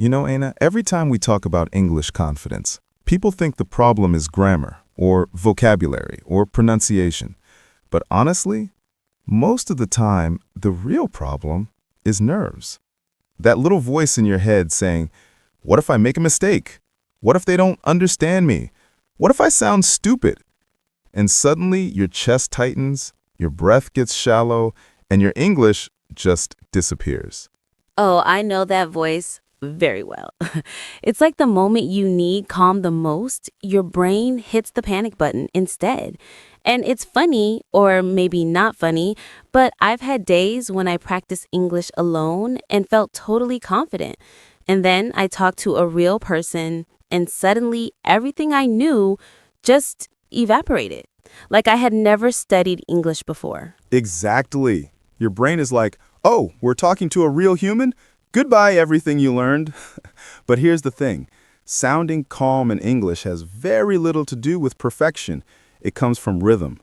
You know, Aina, every time we talk about English confidence, people think the problem is grammar, or vocabulary, or pronunciation. But honestly, most of the time, the real problem is nerves. That little voice in your head saying, what if I make a mistake? What if they don't understand me? What if I sound stupid? And suddenly your chest tightens, your breath gets shallow, and your English just disappears. Oh, I know that voice very well. It's like the moment you need calm the most, your brain hits the panic button instead. And it's funny, or maybe not funny, but I've had days when I practice English alone and felt totally confident. And then I talked to a real person, and suddenly everything I knew just evaporated. Like I had never studied English before. Exactly. Your brain is like, oh, we're talking to a real human? Goodbye, everything you learned. But here's the thing. Sounding calm in English has very little to do with perfection. It comes from rhythm,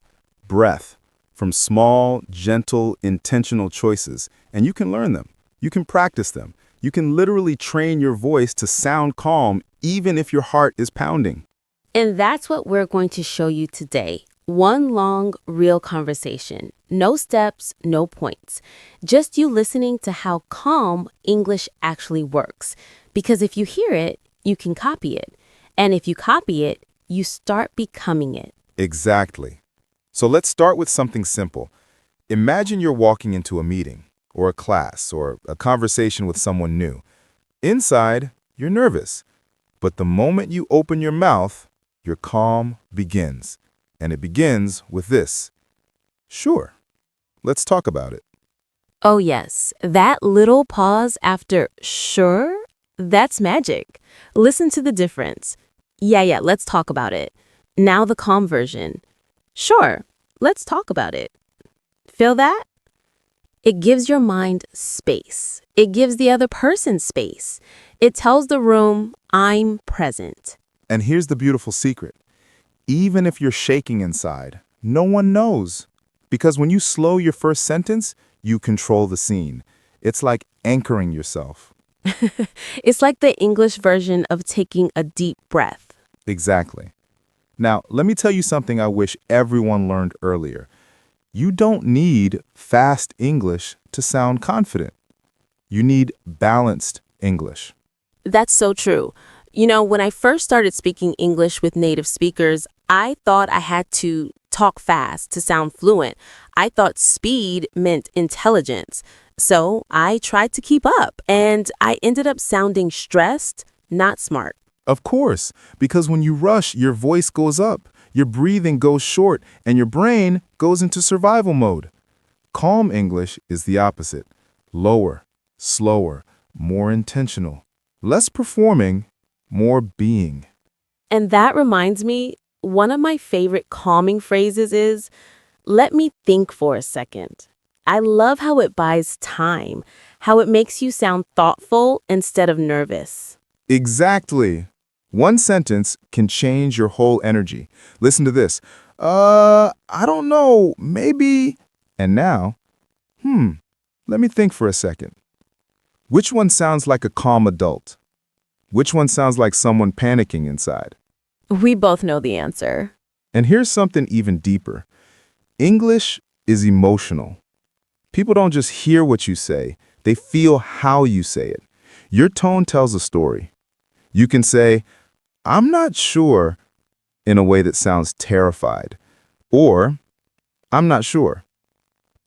breath, from small, gentle, intentional choices. And you can learn them. You can practice them. You can literally train your voice to sound calm even if your heart is pounding. And that's what we're going to show you today. One long, real conversation. No steps, no points. Just you listening to how calm English actually works. Because if you hear it, you can copy it. And if you copy it, you start becoming it. Exactly. So let's start with something simple. Imagine you're walking into a meeting, or a class, or a conversation with someone new. Inside, you're nervous. But the moment you open your mouth, your calm begins. And it begins with this. Sure. Let's talk about it. Oh, yes. That little pause after sure, that's magic. Listen to the difference. Yeah, let's talk about it. Now the calm version. Sure, let's talk about it. Feel that? It gives your mind space. It gives the other person space. It tells the room, I'm present. And here's the beautiful secret. Even if you're shaking inside, no one knows. Because when you slow your first sentence, you control the scene. It's like anchoring yourself. It's like the English version of taking a deep breath. Exactly. Now, let me tell you something I wish everyone learned earlier. You don't need fast English to sound confident. You need balanced English. That's so true. You know, when I first started speaking English with native speakers, I thought I had to talk fast to sound fluent. I thought speed meant intelligence. So I tried to keep up, and I ended up sounding stressed, not smart. Of course, because when you rush, your voice goes up, your breathing goes short, and your brain goes into survival mode. Calm English is the opposite. Lower, slower, more intentional. Less performing, more being. And that reminds me, one of my favorite calming phrases is, let me think for a second. I love how it buys time, how it makes you sound thoughtful instead of nervous. Exactly. One sentence can change your whole energy. Listen to this. I don't know, maybe. And now, let me think for a second. Which one sounds like a calm adult? Which one sounds like someone panicking inside? We both know the answer. And here's something even deeper. English is emotional. People don't just hear what you say, they feel how you say it. Your tone tells a story. You can say, I'm not sure, in a way that sounds terrified. Or, I'm not sure.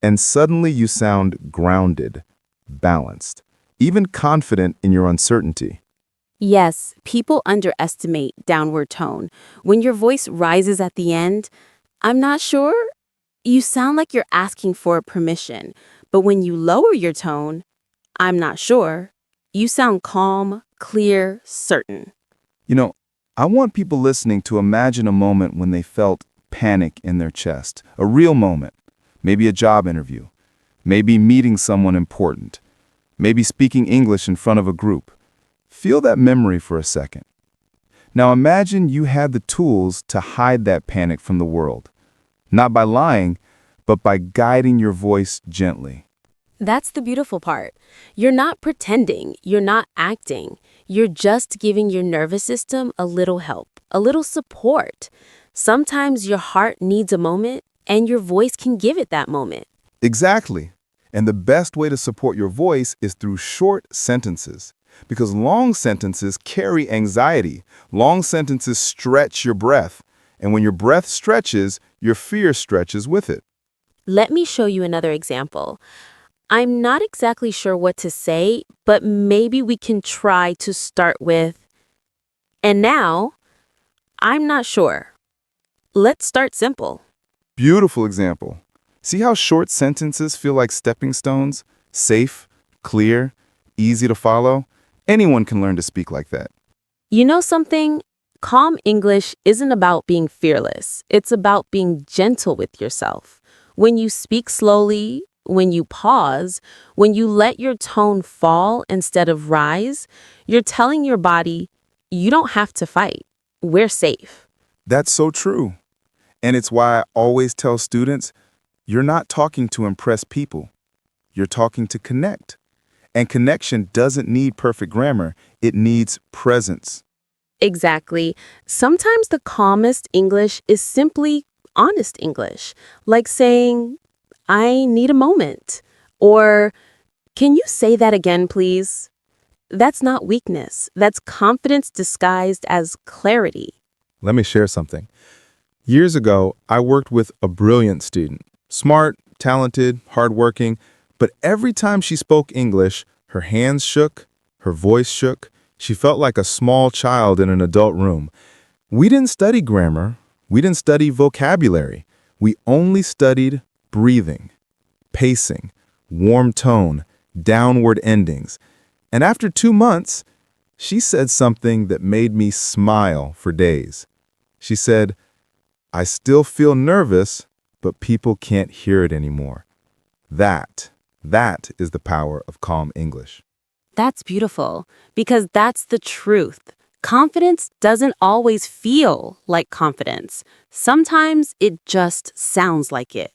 And suddenly you sound grounded, balanced, even confident in your uncertainty. Yes, people underestimate downward tone. When your voice rises at the end, I'm not sure, you sound like you're asking for permission. But when you lower your tone, I'm not sure, you sound calm, clear, certain. You know, I want people listening to imagine a moment when they felt panic in their chest, a real moment, maybe a job interview, maybe meeting someone important, maybe speaking English in front of a group. Feel that memory for a second. Now imagine you had the tools to hide that panic from the world, not by lying, but by guiding your voice gently. That's the beautiful part. You're not pretending, you're not acting. You're just giving your nervous system a little help, a little support. Sometimes your heart needs a moment, and your voice can give it that moment. Exactly. And the best way to support your voice is through short sentences. Because long sentences carry anxiety. Long sentences stretch your breath. And when your breath stretches, your fear stretches with it. Let me show you another example. I'm not exactly sure what to say, but maybe we can try to start with, and now, I'm not sure. Let's start simple. Beautiful example. See how short sentences feel like stepping stones? Safe, clear, easy to follow? Anyone can learn to speak like that. You know something? Calm English isn't about being fearless. It's about being gentle with yourself. When you speak slowly, when you pause, when you let your tone fall instead of rise, you're telling your body, you don't have to fight. We're safe. That's so true. And it's why I always tell students, you're not talking to impress people. You're talking to connect. And connection doesn't need perfect grammar. It needs presence. Exactly. Sometimes the calmest English is simply honest English, like saying, I need a moment, or can you say that again, please? That's not weakness. That's confidence disguised as clarity. Let me share something. Years ago, I worked with a brilliant student. Smart, talented, hardworking, but every time she spoke English, her hands shook, her voice shook. She felt like a small child in an adult room. We didn't study grammar. We didn't study vocabulary. We only studied breathing, pacing, warm tone, downward endings. And after 2 months, she said something that made me smile for days. She said, I still feel nervous, but people can't hear it anymore. That is the power of calm English. That's beautiful, because that's the truth. Confidence doesn't always feel like confidence. Sometimes it just sounds like it.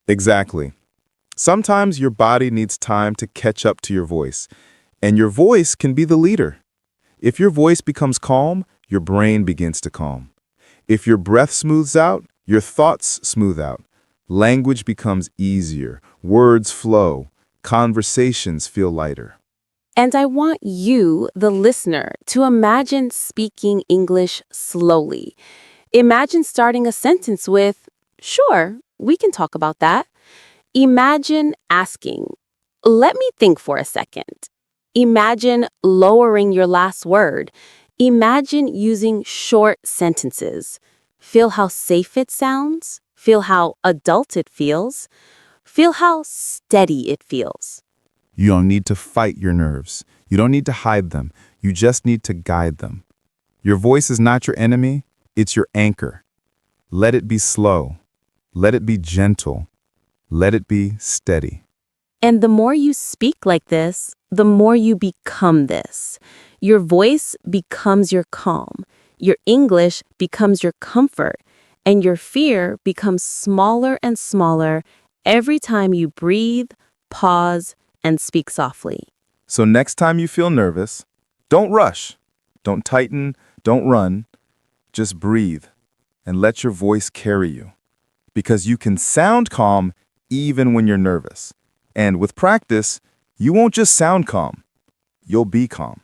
Exactly. Sometimes your body needs time to catch up to your voice, and your voice can be the leader. If your voice becomes calm, your brain begins to calm. If your breath smooths out, your thoughts smooth out. Language becomes easier, words flow, conversations feel lighter. And I want you, the listener, to imagine speaking English slowly. Imagine starting a sentence with, sure, we can talk about that. Imagine asking, let me think for a second. Imagine lowering your last word. Imagine using short sentences. Feel how safe it sounds. Feel how adult it feels. Feel how steady it feels. You don't need to fight your nerves. You don't need to hide them. You just need to guide them. Your voice is not your enemy, it's your anchor. Let it be slow. Let it be gentle. Let it be steady. And the more you speak like this, the more you become this. Your voice becomes your calm. Your English becomes your comfort. And your fear becomes smaller and smaller every time you breathe, pause, and speak softly. So next time you feel nervous, don't rush. Don't tighten. Don't run. Just breathe and let your voice carry you. Because you can sound calm even when you're nervous. And with practice, you won't just sound calm. You'll be calm.